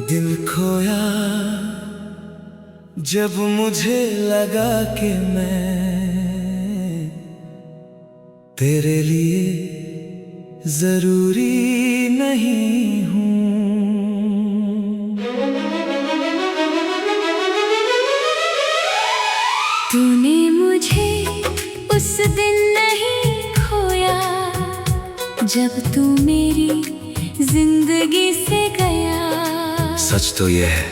दिल खोया जब मुझे लगा कि मैं तेरे लिए जरूरी नहीं हूँ। तूने मुझे उस दिन नहीं खोया जब तू मेरी जिंदगी से गया। सच तो ये है,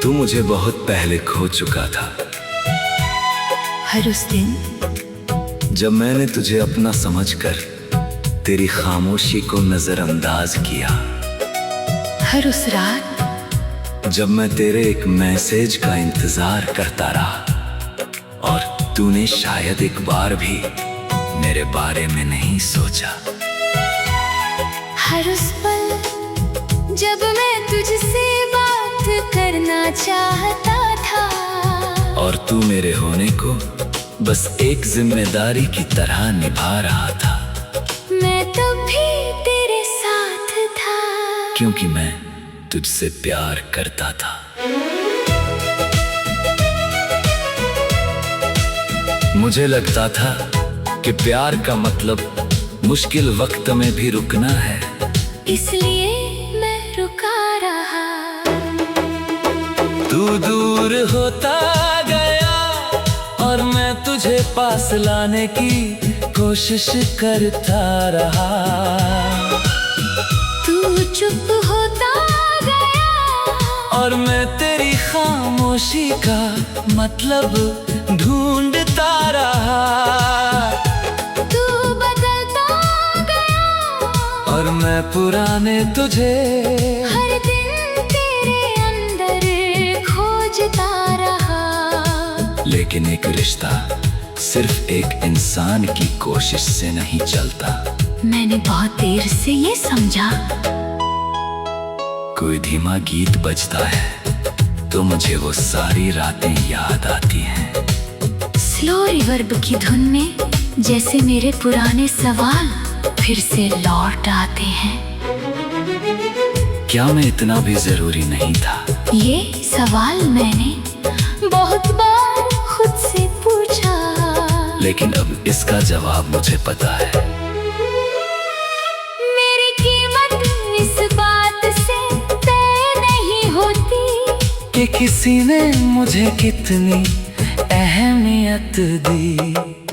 तू मुझे बहुत पहले खो चुका था। हर उस दिन जब मैंने तुझे अपना समझकर तेरी खामोशी को नजरअंदाज किया। हर उस रात जब मैं तेरे एक मैसेज का इंतजार करता रहा और तूने शायद एक बार भी मेरे बारे में नहीं सोचा। हर उस पल जब मैं तुझसे बात करना चाहता था और तू मेरे होने को बस एक जिम्मेदारी की तरह निभा रहा था। मैं तब भी तेरे साथ था क्योंकि मैं तुझसे प्यार करता था। मुझे लगता था कि प्यार का मतलब मुश्किल वक्त में भी रुकना है, इसलिए मैं रुका रहा। तू दूर होता गया और मैं तुझे पास लाने की कोशिश करता रहा। तू चुप होता गया और मैं तेरी खामोशी का मतलब ढूंढता रहा। तू बदलता गया और मैं पुराने तुझे हर दिन तेरे अंदर खोजता रहा। लेकिन एक रिश्ता सिर्फ एक इंसान की कोशिश से नहीं चलता। मैंने बहुत देर से ये समझा। कोई धीमा गीत बजता है तो मुझे वो सारी रातें याद आती हैं। स्लो रिवर्ब की धुन में जैसे मेरे पुराने सवाल फिर से लौट आते हैं। क्या मैं इतना भी जरूरी नहीं था? ये सवाल मैंने बहुत बार खुद से पूछा, लेकिन अब इसका जवाब मुझे पता है। मेरी कीमत इस बात से तय नहीं होती कि किसी ने मुझे कितनी अहमियत दी।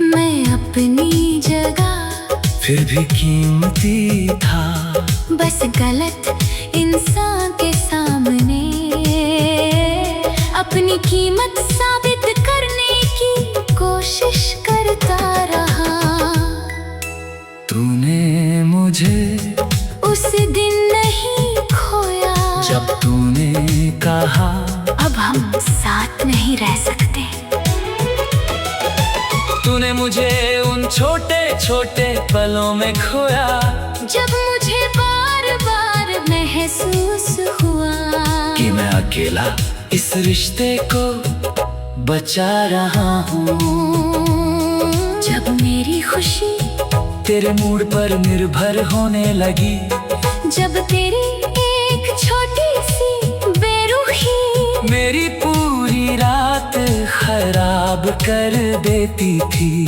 मैं अपनी जगह फिर भी कीमती था, बस गलत इंसान के सामने अपनी कीमत साबित करने की कोशिश करता रहा। तूने मुझे उस दिन नहीं खोया जब तूने कहा अब हम साथ नहीं रह सकते। तूने मुझे उन छोटे छोटे पलों में खोया जब मुझे बार बार महसूस हुआ कि मैं अकेला इस रिश्ते को बचा रहा हूँ। जब मेरी खुशी तेरे मूड पर निर्भर होने लगी, जब तेरी एक छोटी सी बेरुखी मेरी पूरी रात खराब कर देती थी।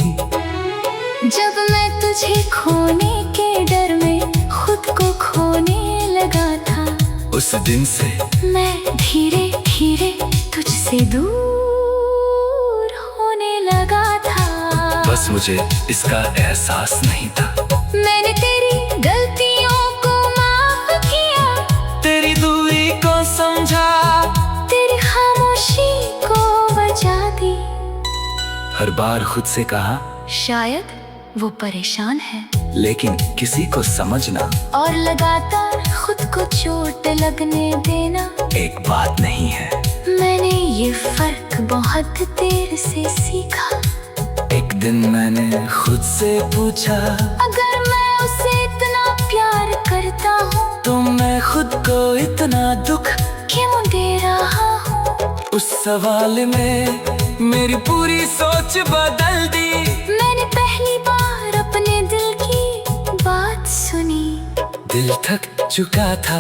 जब मैं तुझे खोने के डर में खुद को खोने लगा था, उस दिन से मैं धीरे धीरे तुझसे दूर होने लगा था। बस मुझे इसका एहसास नहीं था। मैंने तेरी गलतियों को माफ किया, तेरी दूरी को समझा, तेरी खामोशी को वजह दी। हर बार खुद से कहा शायद वो परेशान है, लेकिन किसी को समझना और लगातार खुद को चोट लगने देना एक बात नहीं है। मैंने ये फर्क बहुत देर से सीखा। एक दिन मैंने खुद से पूछा, अगर मैं उसे इतना प्यार करता हूँ तो मैं खुद को इतना दुख क्यों दे रहा हूँ। उस सवाल में मेरी पूरी सोच बदल दी। मैंने पहली बार अपने दिल की बात सुनी। दिल थक चुका था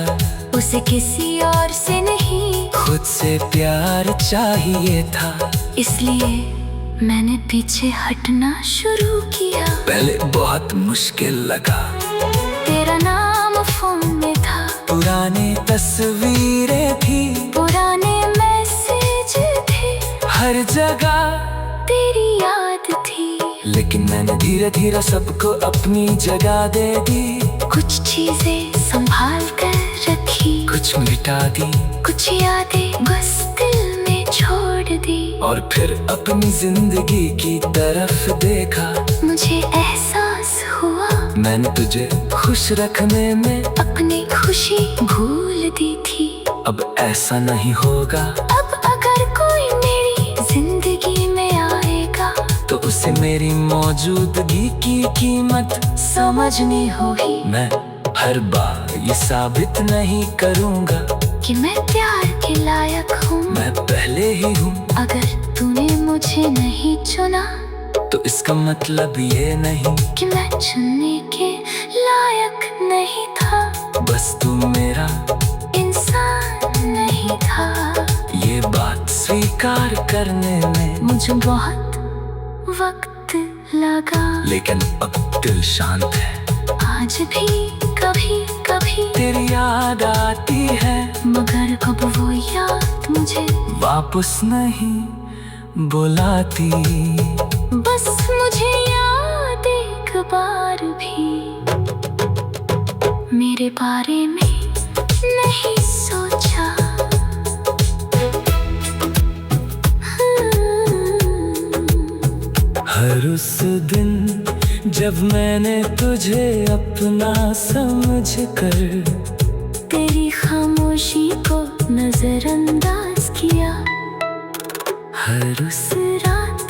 उस उसे किसी और से नहीं, खुद से प्यार चाहिए था। इसलिए मैंने पीछे हटना शुरू किया। पहले बहुत मुश्किल लगा, तेरा नाम फोन में था, पुरानी तस्वीरें थी, पुराने मैसेज थे, हर जगह तेरी याद थी। लेकिन मैंने धीरे धीरे सबको अपनी जगह दे दी। कुछ चीजें संभाल कर रखी, कुछ मिटा दी, कुछ यादें बस दिल में छोड़ दी। और फिर अपनी जिंदगी की तरफ देखा। मुझे एहसास हुआ मैंने तुझे खुश रखने में अपनी खुशी भूल दी थी। अब ऐसा नहीं होगा। अब अगर कोई मेरी जिंदगी में आएगा तो उसे मेरी मौजूदगी की कीमत समझनी होगी। मैं हर बार ये साबित नहीं करूँगा कि मैं प्यार के लायक हूँ। मैं पहले ही हूँ। अगर तूने मुझे नहीं चुना तो इसका मतलब ये नहीं कि मैं चुनने के लायक नहीं था। बस तू मेरा इंसान नहीं था। ये बात स्वीकार करने में मुझे बहुत वक्त लगा, लेकिन अब दिल शांत है। आज भी कभी कभी तेरी याद आती है, मगर अब वो याद मुझे वापस नहीं बुलाती। बस मुझे याद एक बार भी मेरे बारे में नहीं सोचा। हर उस दिन जब मैंने तुझे अपना समझ कर तेरी खामोशी को नजरअंदाज किया। हर उस रात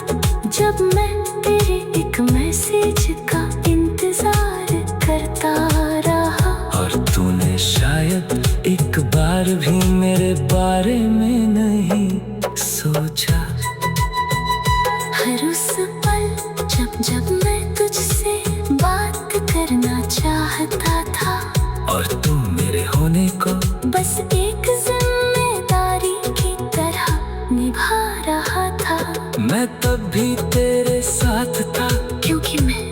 जब मैं तेरे एक मैसेज का इंतजार करता रहा, और तूने शायद एक बार भी मेरे बारे में नहीं सोचा। हर उस पल जब मैं तुझसे बात करना चाहता था, और तू मेरे होने को बस एक जिम्मेदारी की तरह निभा रहा था। मैं तब भी तेरे साथ था, क्योंकि मैं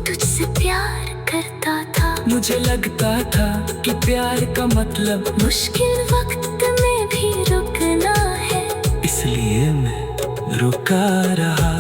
तुझसे प्यार करता था। मुझे लगता था कि प्यार का मतलब मुश्किल वक्त में भी रुकना है, इसलिए मैं रुका रहा।